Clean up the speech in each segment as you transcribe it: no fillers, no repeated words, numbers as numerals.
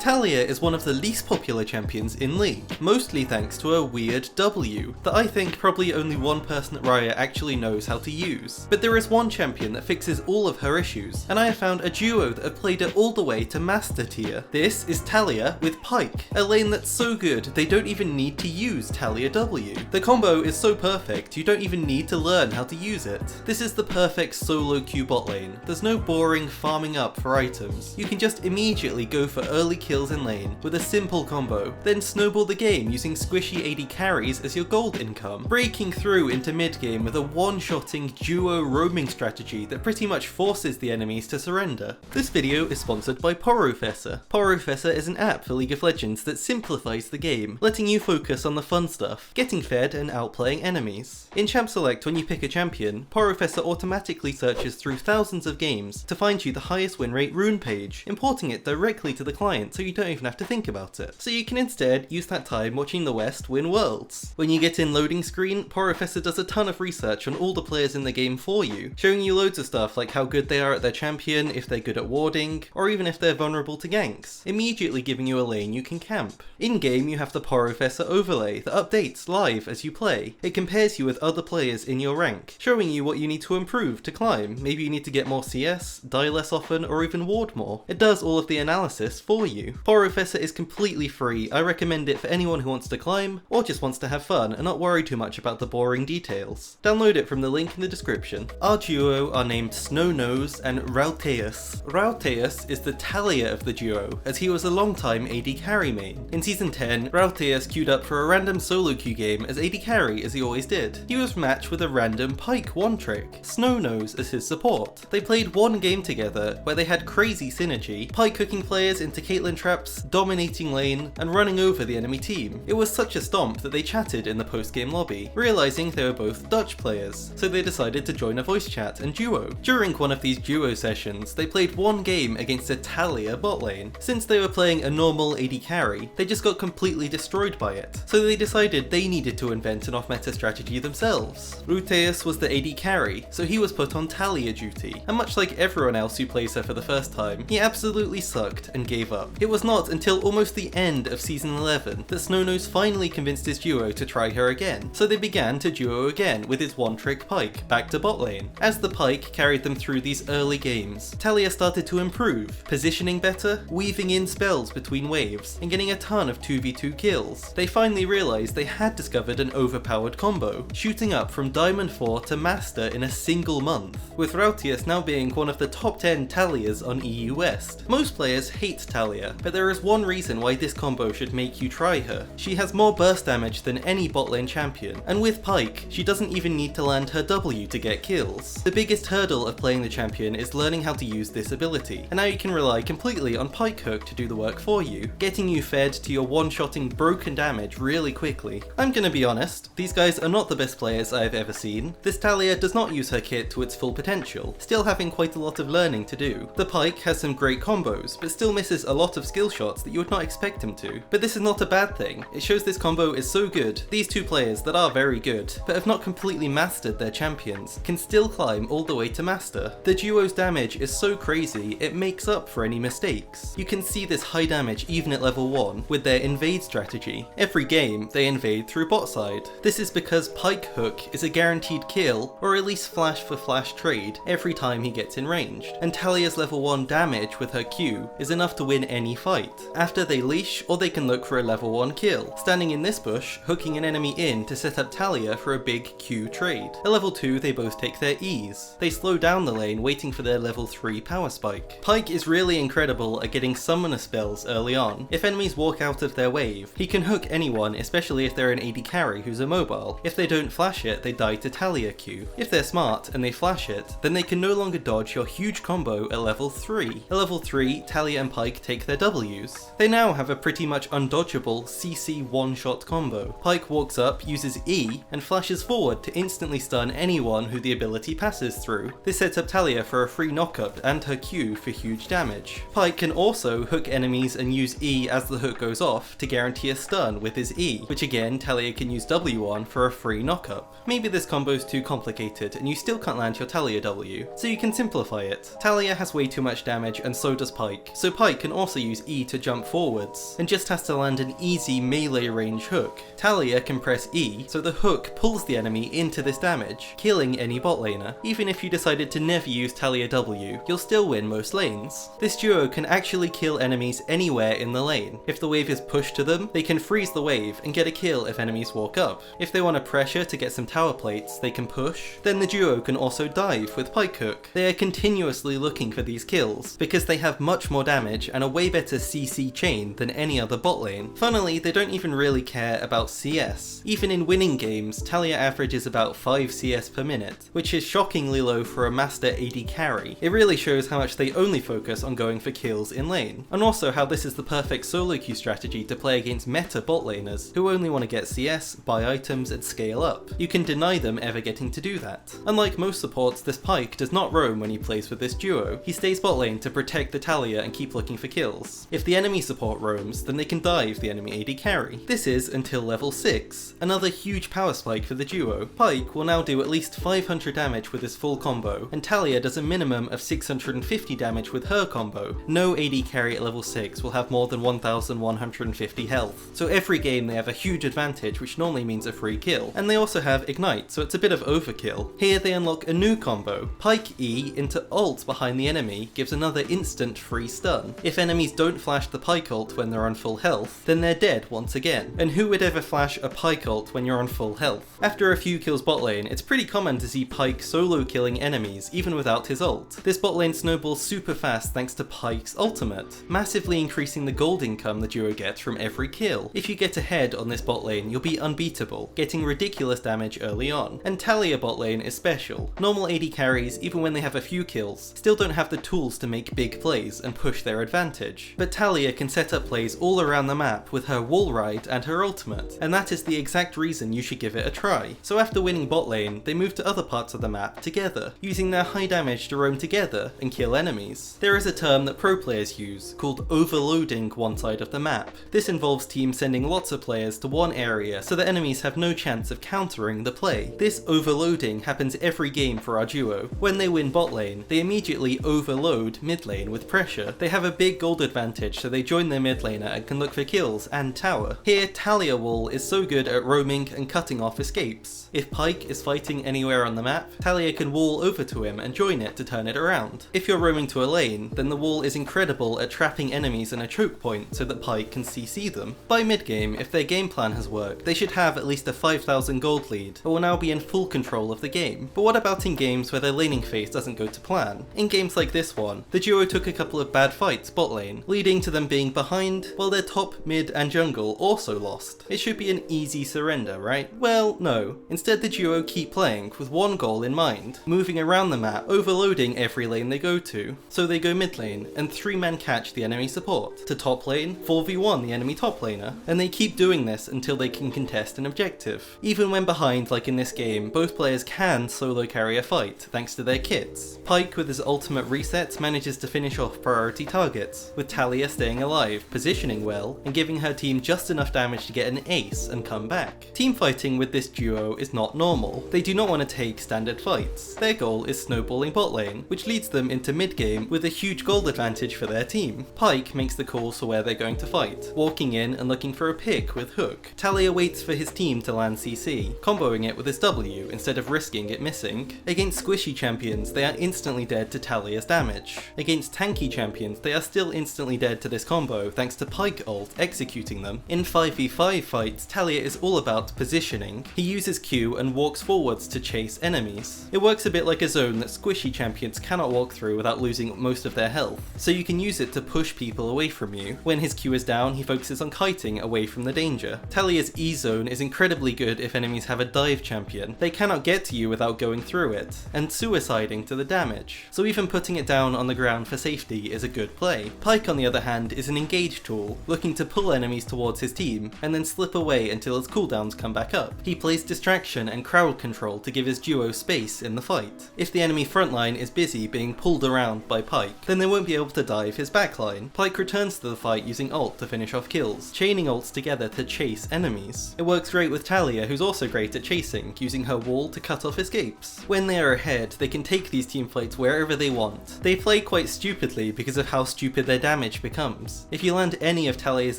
Taliyah is one of the least popular champions in League, mostly thanks to a weird W that I think probably only one person at Riot actually knows how to use. But there is one champion that fixes all of her issues, and I have found a duo that have played it all the way to Master tier. This is Taliyah with Pyke, a lane that's so good they don't even need to use Taliyah W. The combo is so perfect you don't even need to learn how to use it. This is the perfect solo queue bot lane. There's no boring farming up for items. You can just immediately go for early kills in lane with a simple combo, then snowball the game using squishy AD carries as your gold income, breaking through into mid game with a one-shotting duo roaming strategy that pretty much forces the enemies to surrender. This video is sponsored by Porofessor. Porofessor is an app for League of Legends that simplifies the game, letting you focus on the fun stuff, getting fed and outplaying enemies. In Champ Select, when you pick a champion, Porofessor automatically searches through thousands of games to find you the highest win rate rune page, importing it directly to the client so you don't even have to think about it. So you can instead use that time watching the West win worlds. When you get in loading screen, Porofessor does a ton of research on all the players in the game for you, showing you loads of stuff like how good they are at their champion, if they're good at warding, or even if they're vulnerable to ganks, immediately giving you a lane you can camp. In game you have the Porofessor overlay that updates live as you play. It compares you with other players in your rank, showing you what you need to improve to climb. Maybe you need to get more CS, die less often, or even ward more. It does all of the analysis for you. Porofessor is completely free. I recommend it for anyone who wants to climb, or just wants to have fun and not worry too much about the boring details. Download it from the link in the description. Our duo are named Snownose and Ruitjes. Ruitjes is the Taliyah of the duo, as he was a long-time AD carry main. In Season 10, Ruitjes queued up for a random solo queue game as AD carry as he always did. He was matched with a random Pyke one-trick, Snownose as his support. They played one game together where they had crazy synergy, Pyke hooking players into Caitlyn traps, dominating lane, and running over the enemy team. It was such a stomp that they chatted in the post-game lobby, realizing they were both Dutch players, so they decided to join a voice chat and duo. During one of these duo sessions, they played one game against a Taliyah bot lane. Since they were playing a normal AD carry, they just got completely destroyed by it, so they decided they needed to invent an off-meta strategy themselves. Ruitjes was the AD carry, so he was put on Taliyah duty, and much like everyone else who plays her for the first time, he absolutely sucked and gave up. It was not until almost the end of Season 11 that Snownose finally convinced his duo to try her again, so they began to duo again with his one-trick Pyke back to bot lane. As the Pyke carried them through these early games, Taliyah started to improve, positioning better, weaving in spells between waves, and getting a ton of 2v2 kills. They finally realized they had discovered an overpowered combo, shooting up from Diamond 4 to Master in a single month, with Ruitjes now being one of the top 10 Taliyahs on EU West. Most players hate Taliyah, but there is one reason why this combo should make you try her. She has more burst damage than any bot lane champion, and with Pyke, she doesn't even need to land her W to get kills. The biggest hurdle of playing the champion is learning how to use this ability, and now you can rely completely on Pyke hook to do the work for you, getting you fed to your one-shotting broken damage really quickly. I'm gonna be honest, these guys are not the best players I've ever seen. This Taliyah does not use her kit to its full potential, still having quite a lot of learning to do. The Pyke has some great combos, but still misses a lot of skill shots that you would not expect him to. But this is not a bad thing. It shows this combo is so good. These two players that are very good, but have not completely mastered their champions, can still climb all the way to Master. The duo's damage is so crazy, it makes up for any mistakes. You can see this high damage even at level 1 with their invade strategy. Every game, they invade through bot side. This is because Pyke hook is a guaranteed kill, or at least flash for flash trade, every time he gets in ranged, and Taliyah's level 1 damage with her Q is enough to win any fight. After they leash, or they can look for a level 1 kill, standing in this bush, hooking an enemy in to set up Taliyah for a big Q trade. At level 2 they both take their E's. They slow down the lane waiting for their level 3 power spike. Pyke is really incredible at getting summoner spells early on. If enemies walk out of their wave, he can hook anyone, especially if they're an AD carry who's immobile. If they don't flash it, they die to Taliyah Q. If they're smart and they flash it, then they can no longer dodge your huge combo at level 3. At level 3, Taliyah and Pyke take their W's. They now have a pretty much undodgeable CC one-shot combo. Pyke walks up, uses E, and flashes forward to instantly stun anyone who the ability passes through. This sets up Taliyah for a free knockup and her Q for huge damage. Pyke can also hook enemies and use E as the hook goes off to guarantee a stun with his E, which again Taliyah can use W on for a free knockup. Maybe this combo's too complicated and you still can't land your Taliyah W, so you can simplify it. Taliyah has way too much damage and so does Pyke, so Pyke can also use use E to jump forwards, and just has to land an easy melee range hook. Taliyah can press E, so the hook pulls the enemy into this damage, killing any bot laner. Even if you decided to never use Taliyah W, you'll still win most lanes. This duo can actually kill enemies anywhere in the lane. If the wave is pushed to them, they can freeze the wave and get a kill if enemies walk up. If they want to pressure to get some tower plates, they can push. Then the duo can also dive with Pyke hook. They are continuously looking for these kills, because they have much more damage and a way better CC chain than any other bot lane. Funnily, they don't even really care about CS. Even in winning games, Taliyah averages about 5 CS per minute, which is shockingly low for a Master AD carry. It really shows how much they only focus on going for kills in lane, and also how this is the perfect solo queue strategy to play against meta bot laners who only want to get CS, buy items and scale up. You can deny them ever getting to do that. Unlike most supports, this Pyke does not roam when he plays with this duo. He stays bot lane to protect the Taliyah and keep looking for kills. If the enemy support roams, then they can dive the enemy AD carry. This is until level 6, another huge power spike for the duo. Pyke will now do at least 500 damage with his full combo, and Taliyah does a minimum of 650 damage with her combo. No AD carry at level 6 will have more than 1150 health, so every game they have a huge advantage, which normally means a free kill. And they also have Ignite, so it's a bit of overkill. Here they unlock a new combo. Pyke E into ult behind the enemy gives another instant free stun. If enemies don't flash the Pyke ult when they're on full health, then they're dead once again. And who would ever flash a Pyke ult when you're on full health? After a few kills bot lane, it's pretty common to see Pyke solo killing enemies even without his ult. This bot lane snowballs super fast thanks to Pyke's ultimate, massively increasing the gold income the duo gets from every kill. If you get ahead on this bot lane, you'll be unbeatable, getting ridiculous damage early on. And Taliyah bot lane is special. Normal AD carries, even when they have a few kills, still don't have the tools to make big plays and push their advantage. But Taliyah can set up plays all around the map with her wall ride and her ultimate, and that is the exact reason you should give it a try. So after winning bot lane, they move to other parts of the map together, using their high damage to roam together and kill enemies. There is a term that pro players use, called overloading one side of the map. This involves teams sending lots of players to one area so that enemies have no chance of countering the play. This overloading happens every game for our duo. When they win bot lane, they immediately overload mid lane with pressure. They have a big gold advantage, so they join their mid laner and can look for kills and tower. Here, Taliyah Wall is so good at roaming and cutting off escapes. If Pyke is fighting anywhere on the map, Taliyah can wall over to him and join it to turn it around. If you're roaming to a lane, then the wall is incredible at trapping enemies in a choke point so that Pyke can CC them. By mid game, if their game plan has worked, they should have at least a 5,000 gold lead, but will now be in full control of the game. But what about in games where their laning phase doesn't go to plan? In games like this one, the duo took a couple of bad fights bot lane, leading to them being behind, while their top, mid and jungle also lost. It should be an easy surrender, right? Well, no. Instead, the duo keep playing with one goal in mind, moving around the map, overloading every lane they go to. So they go mid lane, and 3-man catch the enemy support. To top lane, 4v1 the enemy top laner. And they keep doing this until they can contest an objective. Even when behind, like in this game, both players can solo carry a fight, thanks to their kits. Pyke with his ultimate resets manages to finish off priority targets, with Taliyah staying alive, positioning well, and giving her team just enough damage to get an ace and come back. Teamfighting with this duo is not normal. They do not want to take standard fights. Their goal is snowballing bot lane, which leads them into mid game with a huge gold advantage for their team. Pyke makes the calls for where they're going to fight, walking in and looking for a pick with hook. Taliyah waits for his team to land CC, comboing it with his W instead of risking it missing. Against squishy champions, they are instantly dead to Taliyah's damage. Against tanky champions, they are still instantly dead to this combo thanks to Pyke ult executing them. In 5v5 fights, Taliyah is all about positioning. He uses Q and walks forwards to chase enemies. It works a bit like a zone that squishy champions cannot walk through without losing most of their health, so you can use it to push people away from you. When his Q is down, he focuses on kiting away from the danger. Taliyah's E zone is incredibly good if enemies have a dive champion. They cannot get to you without going through it, and suiciding to the damage, so even putting it down on the ground for safety is a good play. Pyke on the other hand is an engage tool, looking to pull enemies towards his team, and then slip away until his cooldowns come back up. He plays distraction and crowd control to give his duo space in the fight. If the enemy frontline is busy being pulled around by Pyke, then they won't be able to dive his backline. Pyke returns to the fight using ult to finish off kills, chaining ults together to chase enemies. It works great with Taliyah, who's also great at chasing, using her wall to cut off escapes. When they are ahead, they can take these teamfights wherever they want. They play quite stupidly because of how stupid their damage damage becomes. If you land any of Taliyah's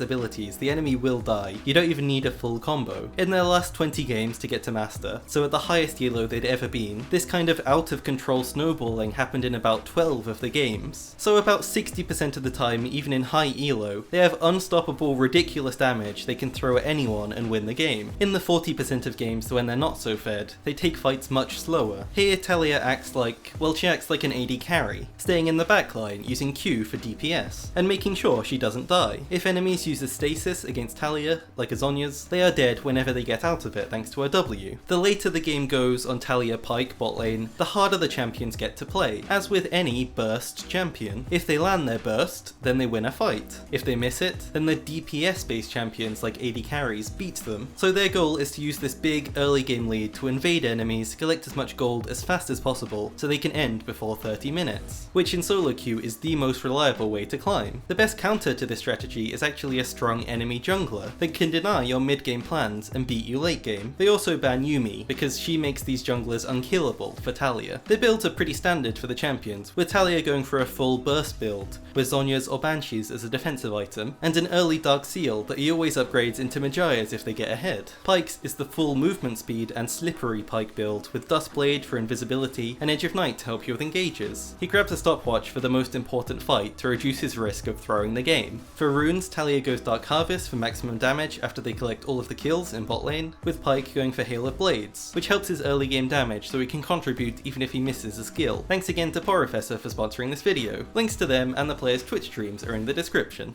abilities, the enemy will die. You don't even need a full combo. In their last 20 games to get to Master, so at the highest elo they'd ever been, this kind of out of control snowballing happened in about 12 of the games. So about 60% of the time, even in high elo, they have unstoppable ridiculous damage they can throw at anyone and win the game. In the 40% of games when they're not so fed, they take fights much slower. Here Taliyah acts like, well, she acts like an AD carry, staying in the backline, using Q for DPS, and making sure she doesn't die. If enemies use a stasis against Taliyah, like a Zhonya's, they are dead whenever they get out of it thanks to her W. The later the game goes on Taliyah Pyke bot lane, the harder the champions get to play, as with any burst champion. If they land their burst, then they win a fight. If they miss it, then the DPS based champions like AD carries beat them. So their goal is to use this big early game lead to invade enemies, collect as much gold as fast as possible so they can end before 30 minutes, which in solo queue is the most reliable way to climb. The best counter to this strategy is actually a strong enemy jungler that can deny your mid game plans and beat you late game. They also ban Yuumi because she makes these junglers unkillable for Taliyah. Their builds are pretty standard for the champions, with Taliyah going for a full burst build, with Zhonya's or Banshees as a defensive item, and an early Dark Seal that he always upgrades into Majias if they get ahead. Pyke's is the full movement speed and slippery Pyke build, with Duskblade for invisibility and Edge of Night to help you with engages. He grabs a stopwatch for the most important fight to reduce his risk of throwing the game. For runes, Taliyah goes Dark Harvest for maximum damage after they collect all of the kills in bot lane, with Pyke going for Hail of Blades, which helps his early game damage so he can contribute even if he misses a skill. Thanks again to Porofessor for sponsoring this video. Links to them and the players' Twitch streams are in the description.